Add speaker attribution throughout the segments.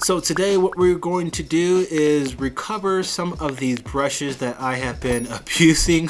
Speaker 1: So today what we're going to do is recover some of these brushes that I have been abusing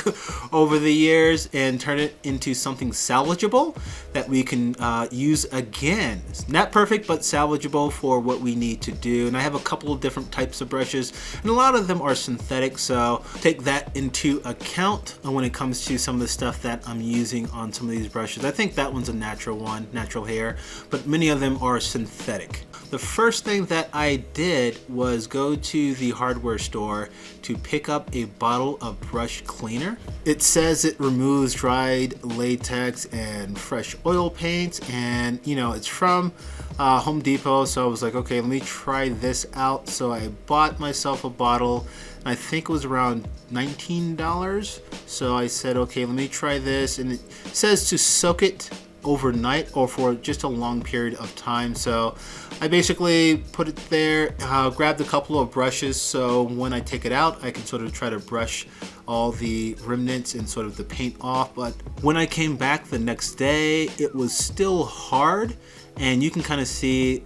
Speaker 1: over the years and turn it into something salvageable that we can use again. It's not perfect, but salvageable for what we need to do. And I have a couple of different types of brushes, and a lot of them are synthetic, so take that into account when it comes to some of the stuff that I'm using on some of these brushes. I think that one's a natural one, natural hair, but many of them are synthetic. The first thing that I did was go to the hardware store to pick up a bottle of brush cleaner. It says it removes dried latex and fresh oil paints, and you know, it's from Home Depot, so I was like, okay, let me try this out. So I bought myself a bottle. I think it was around $19. So I said, okay, let me try this, and it says to soak it overnight or for just a long period of time. So I basically put it there, grabbed a couple of brushes, so when I take it out I can sort of try to brush all the remnants and sort of the paint off. But when I came back the next day, it was still hard, and you can kind of see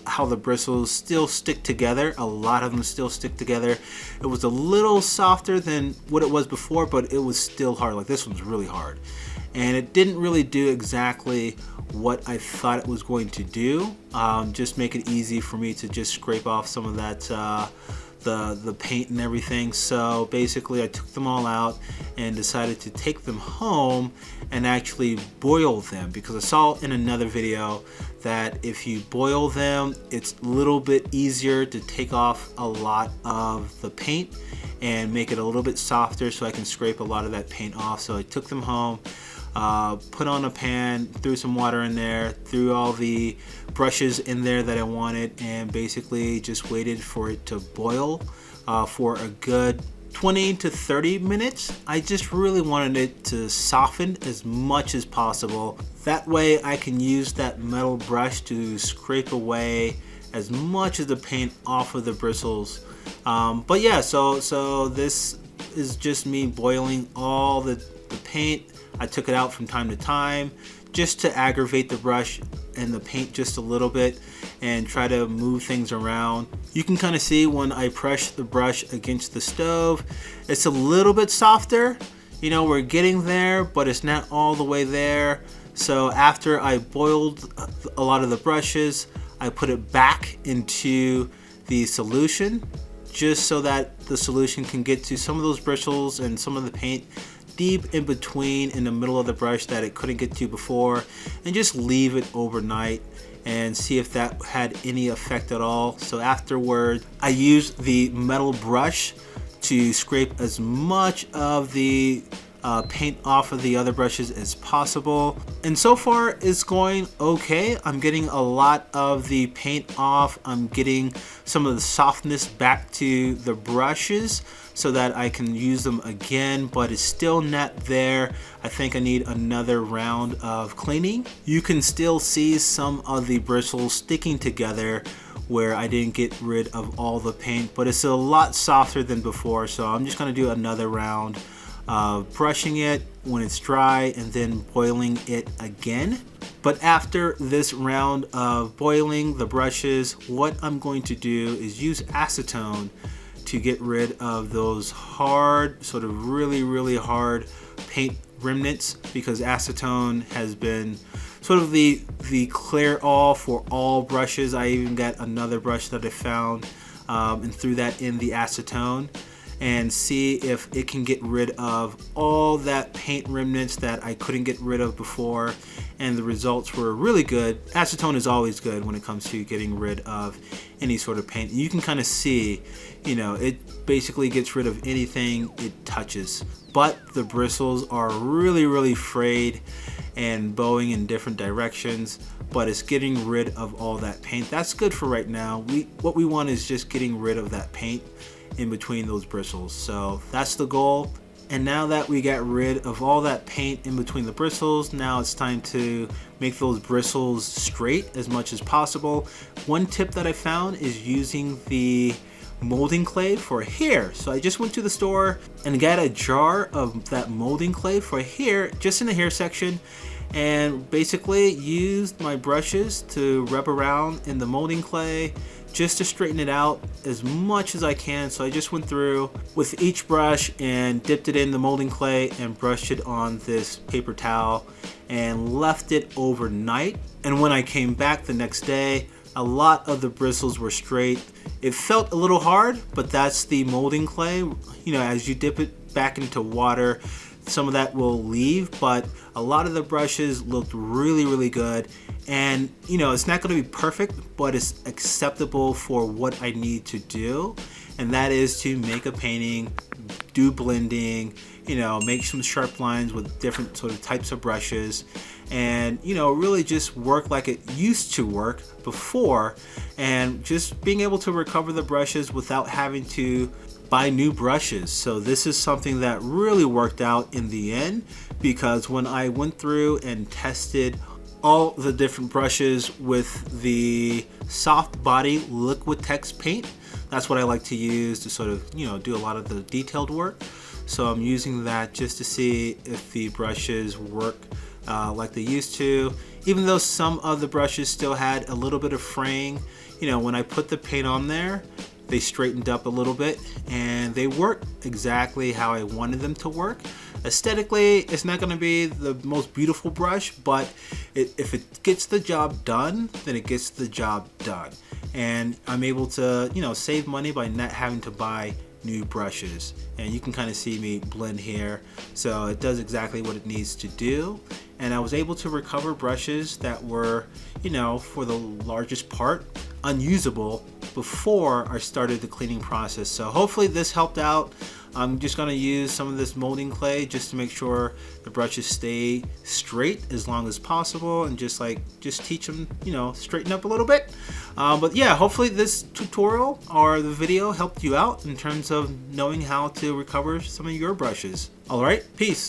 Speaker 1: how the bristles still stick together. A lot of them still stick together. It was a little softer than what it was before, but it was still hard. Like, this one's really hard, and it didn't really do exactly what I thought it was going to do. Just make it easy for me to just scrape off some of that the paint and everything. So basically I took them all out and decided to take them home and actually boil them, because I saw in another video that if you boil them, it's a little bit easier to take off a lot of the paint and make it a little bit softer, so I can scrape a lot of that paint off. So I took them home, put on a pan, threw some water in there, threw all the brushes in there that I wanted, and basically just waited for it to boil for a good 20 to 30 minutes. I just really wanted it to soften as much as possible. That way I can use that metal brush to scrape away as much of the paint off of the bristles. But yeah, so this is just me boiling all the paint. I took it out from time to time just to aggravate the brush and the paint just a little bit and try to move things around. You can kind of see when I press the brush against the stove, it's a little bit softer. You know, we're getting there, but it's not all the way there. So after I boiled a lot of the brushes, I put it back into the solution just so that the solution can get to some of those bristles and some of the paint deep in between in the middle of the brush that it couldn't get to before, and just leave it overnight and see if that had any effect at all. So afterward, I used the metal brush to scrape as much of the paint off of the other brushes as possible, and so far it's going okay. I'm getting a lot of the paint off. I'm getting some of the softness back to the brushes so that I can use them again, but it's still not there. I think I need another round of cleaning. You can still see some of the bristles sticking together where I didn't get rid of all the paint, but it's a lot softer than before. So I'm just gonna do another round of brushing it when it's dry and then boiling it again. But after this round of boiling the brushes, what I'm going to do is use acetone to get rid of those hard, sort of really hard paint remnants, because acetone has been sort of the clear all for all brushes. I even got another brush that I found and threw that in the acetone and see if it can get rid of all that paint remnants that I couldn't get rid of before, and the results were really good. Acetone is always good when it comes to getting rid of any sort of paint. You can kind of see, you know, it basically gets rid of anything it touches, but the bristles are really frayed and bowing in different directions, but it's getting rid of all that paint. That's good for right now. What we want is just getting rid of that paint in between those bristles. So that's the goal. And now that we got rid of all that paint in between the bristles, now it's time to make those bristles straight as much as possible. One tip that I found is using the molding clay for hair. So I just went to the store and got a jar of that molding clay for hair, just in the hair section, and basically used my brushes to rub around in the molding clay just to straighten it out as much as I can. So I just went through with each brush and dipped it in the molding clay and brushed it on this paper towel and left it overnight. And when I came back the next day, a lot of the bristles were straight. It felt a little hard, but that's the molding clay. You know, as you dip it back into water, some of that will leave, but a lot of the brushes looked really, really good. And you know, it's not going to be perfect, but it's acceptable for what I need to do, and that is to make a painting, do blending, you know, make some sharp lines with different sort of types of brushes, and you know, really just work like it used to work before, and just being able to recover the brushes without having to buy new brushes. So this is something that really worked out in the end, because when I went through and tested all the different brushes with the soft body Liquitex paint, that's what I like to use to sort of, you know, do a lot of the detailed work. So I'm using that just to see if the brushes work like they used to. Even though some of the brushes still had a little bit of fraying, you know, when I put the paint on there, they straightened up a little bit and they work exactly how I wanted them to work. Aesthetically, it's not going to be the most beautiful brush, but if it gets the job done, then it gets the job done. And I'm able to, you know, save money by not having to buy new brushes. And you can kind of see me blend here. So it does exactly what it needs to do. And I was able to recover brushes that were, you know, for the largest part, unusable before I started the cleaning process. So hopefully this helped out. I'm just going to use some of this molding clay just to make sure the brushes stay straight as long as possible, and just teach them, you know, straighten up a little bit. But yeah, hopefully this tutorial or the video helped you out in terms of knowing how to recover some of your brushes. All right, peace.